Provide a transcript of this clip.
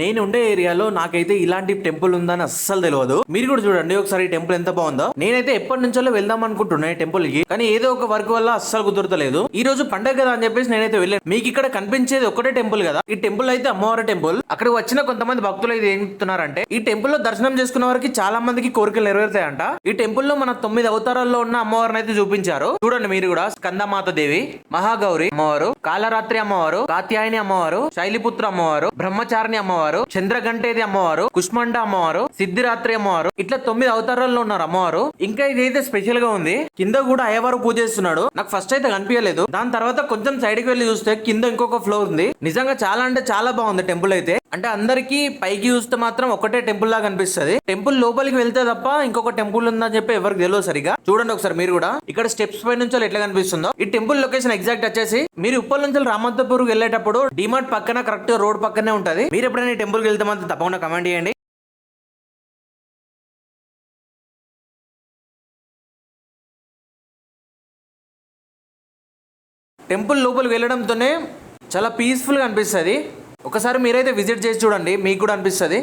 నేను ఉండే ఏరియాలో నాకైతే ఇలాంటి టెంపుల్ ఉందని అస్సలు తెలియదు. మీరు కూడా చూడండి ఒకసారి ఈ టెంపుల్ ఎంత బాగుందో. నేనైతే ఎప్పటి నుంచో వెళ్దాం అనుకుంటున్నా ఈ టెంపుల్ కి, కానీ ఏదో ఒక వర్క్ వల్ల అస్సలు కుదరతలేదు. ఈ రోజు పండగ కదా అని చెప్పేసి నేనైతే వెళ్ళాను. మీకు ఇక్కడ కనిపించేది ఒకటే టెంపుల్ కదా, ఈ టెంపుల్ అయితే అమ్మవారి టెంపుల్. అక్కడికి వచ్చిన కొంతమంది భక్తులు అయితే ఏం చెప్తున్నారంటే, ఈ టెంపుల్ లో దర్శనం చేసుకున్న వారికి చాలా మందికి కోరికలు నెరవేరుతాయంట. ఈ టెంపుల్ లో మన 9 అవతారాల్లో ఉన్న అమ్మవారిని అయితే చూపించారు. చూడండి మీరు కూడా, స్కందమాత దేవి, మహాగౌరి అమ్మవారు, కాలరాత్రి అమ్మవారు, కాత్యాయని అమ్మవారు, శైలిపుత్ర అమ్మవారు, బ్రహ్మచారిణి అమ్మవారు, చంద్రగంటేది అమ్మవారు, కుష్మండ అమ్మవారు, సిద్ధిరాత్రి అమ్మవారు, ఇట్లా 9 అవతారాల్లో ఉన్నారు అమ్మవారు. ఇంకా ఇదైతే స్పెషల్ గా ఉంది. కింద కూడా అయ్యవారు పూజ చేస్తున్నాడు. నాకు ఫస్ట్ అయితే కనిపించలేదు, దాని తర్వాత కొంచెం సైడ్ కి వెళ్ళి చూస్తే కింద ఇంకొక ఫ్లోర్ ఉంది. నిజంగా చాలా అంటే చాలా బాగుంది టెంపుల్ అయితే. అంటే అందరికి పైకి చూస్తే మాత్రం ఒకటే టెంపుల్ లాగా కనిపిస్తుంది. టెంపుల్ లోపలికి వెళ్తే తప్ప ఇంకొక టెంపుల్ ఉందని చెప్పి ఎవరికి తెలియదు సరిగా. చూడండి ఒకసారి మీరు కూడా, ఇక్కడ స్టెప్స్ పై నుంచి ఎట్లా కనిపిస్తుందో. ఈ టెంపుల్ లొకేషన్ ఎగ్జాక్ట్ వచ్చేసి, మీరు ఉప్పల్ నుంచి రామంతపూర్ వెళ్ళేటప్పుడు డిమార్ట్ పక్కన కరెక్ట్ రోడ్ పక్కనే ఉంటది. మీరు ఎప్పుడైనా ఈ టెంపుల్ కి వెళ్తే మాత్రం తప్పకుండా కమెంట్ చేయండి. టెంపుల్ లోపలికి వెళ్ళడంతోనే చాలా పీస్ఫుల్గా అనిపిస్తుంది. ఒకసారి మీరైతే విజిట్ చేసి చూడండి, మీకు కూడా అనిపిస్తుంది.